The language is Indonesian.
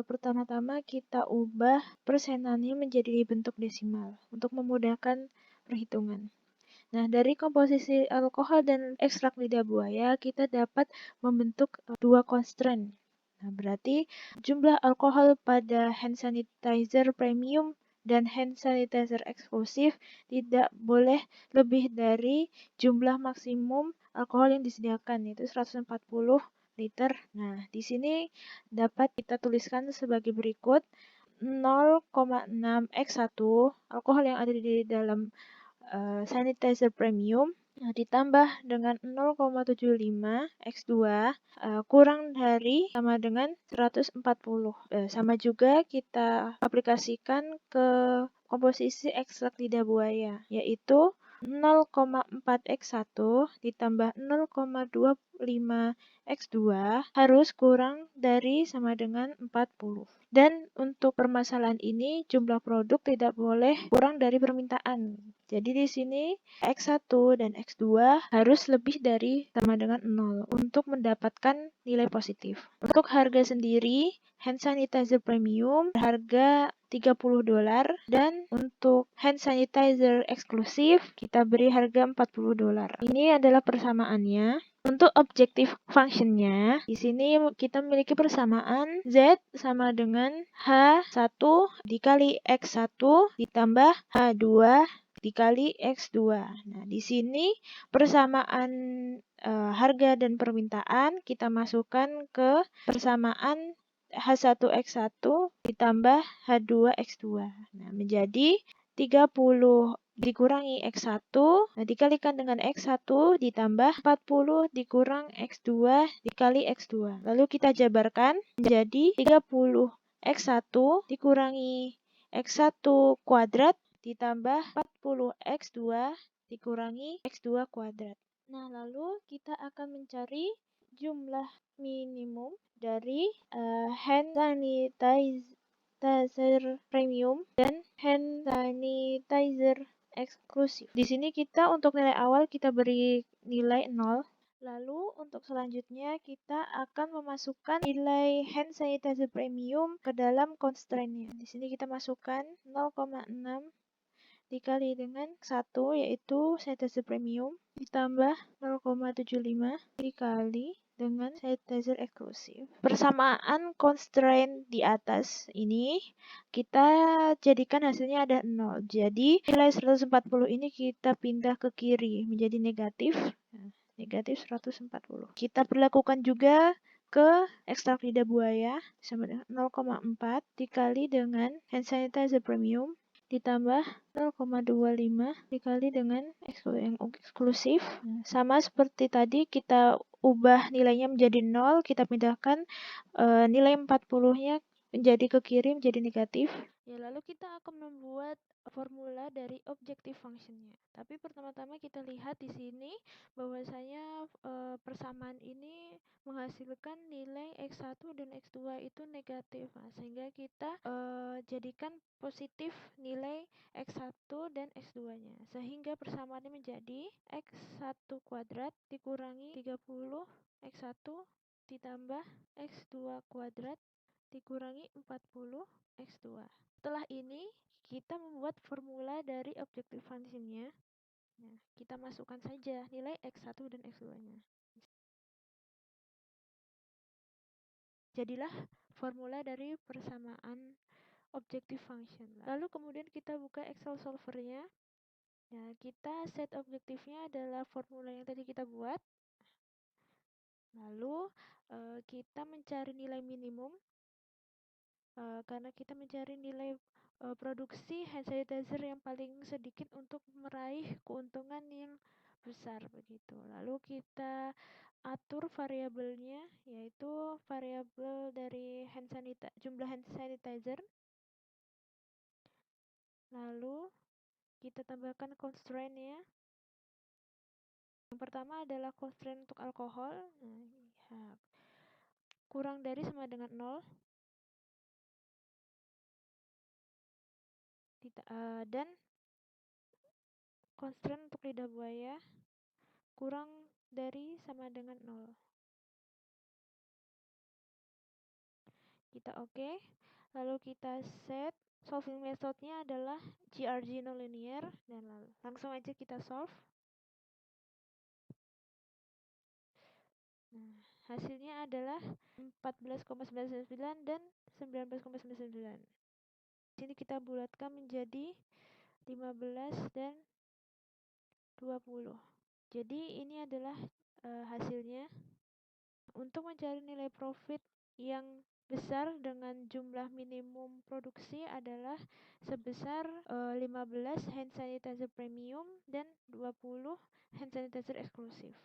pertama-tama kita ubah persenannya menjadi bentuk desimal untuk memudahkan perhitungan. Nah, dari komposisi alkohol dan ekstrak lidah buaya, kita dapat membentuk dua constraint. Nah, berarti jumlah alkohol pada hand sanitizer premium dan hand sanitizer eksklusif tidak boleh lebih dari jumlah maksimum alkohol yang disediakan, yaitu 140 liter. Nah, di sini dapat kita tuliskan sebagai berikut. 0,6x1 alkohol yang ada di dalam sanitizer premium ditambah dengan 0,75 X2 kurang dari sama dengan 140. Sama juga kita aplikasikan ke komposisi ekstrak lidah buaya, yaitu 0,4 X1 ditambah 0,25 X2 harus kurang dari sama dengan 40. Dan untuk permasalahan ini jumlah produk tidak boleh kurang dari permintaan. Jadi di sini X1 dan X2 harus lebih dari sama dengan 0 untuk mendapatkan nilai positif. Untuk harga sendiri, hand sanitizer premium harga $30 dan untuk hand sanitizer eksklusif kita beri harga $40. Ini adalah persamaannya. Untuk objective functionnya, di sini kita memiliki persamaan Z sama dengan H1 dikali X1 ditambah H2 dikali X2. Nah, di sini persamaan harga dan permintaan kita masukkan ke persamaan H1X1 ditambah H2X2. Nah, menjadi 30 dikurangi X1, nah dikalikan dengan X1 ditambah 40 dikurang X2 dikali X2. Lalu kita jabarkan menjadi 30 X1 dikurangi X1 kuadrat ditambah 40 X2 dikurangi X2 kuadrat. Nah, lalu kita akan mencari jumlah minimum dari hand sanitizer premium dan hand sanitizer eksklusif. Di sini kita untuk nilai awal kita beri nilai 0. Lalu untuk selanjutnya kita akan memasukkan nilai hand sanitizer premium ke dalam constraint-nya. Di sini kita masukkan 0,6 dikali dengan 1 yaitu sanitizer premium ditambah 0,75 dikali dengan sanitizer eksklusif. Persamaan constraint di atas ini kita jadikan hasilnya ada 0. Jadi nilai 140 ini kita pindah ke kiri menjadi negatif. Nah, negatif 140. Kita perlakukan juga ke ekstrak lidah buaya sama dengan 0,4 dikali dengan hand sanitizer premium ditambah 0,25 dikali dengan yang eksklusif. Sama seperti tadi kita ubah nilainya menjadi 0, kita pindahkan nilai 40-nya menjadi ke kiri menjadi negatif. Ya, lalu kita akan membuat formula dari objective functionnya. Tapi pertama-tama kita lihat di sini bahwasanya persamaan ini menghasilkan nilai X1 dan X2 itu negatif. Nah, sehingga kita jadikan positif nilai X1 dan X2-nya. Sehingga persamaannya menjadi X1 kuadrat dikurangi 30 X1 ditambah X2 kuadrat dikurangi 40 X2. Setelah ini, kita membuat formula dari objective function-nya. Nah, kita masukkan saja nilai X1 dan X2-nya. Jadilah formula dari persamaan objective function. Lalu kemudian kita buka Excel solver-nya. Nah, kita set objektifnya adalah formula yang tadi kita buat. Lalu kita mencari nilai minimum karena kita mencari nilai produksi hand sanitizer yang paling sedikit untuk meraih keuntungan yang besar begitu. Lalu kita atur variabelnya yaitu variabel dari jumlah hand sanitizer. Lalu kita tambahkan constraint-nya. Yang pertama adalah constraint untuk alkohol. Nah, kurang dari sama dengan 0. Dan constraint untuk lidah buaya kurang dari sama dengan 0. Kita oke. Lalu kita set. Solving methodnya adalah GRG nonlinear dan langsung aja kita solve. Nah, hasilnya adalah 14,99 dan 19,99. Di sini kita bulatkan menjadi 15 dan 20. Jadi ini adalah hasilnya. Untuk mencari nilai profit yang besar dengan jumlah minimum produksi adalah sebesar 15 hand sanitizer premium dan 20 hand sanitizer eksklusif.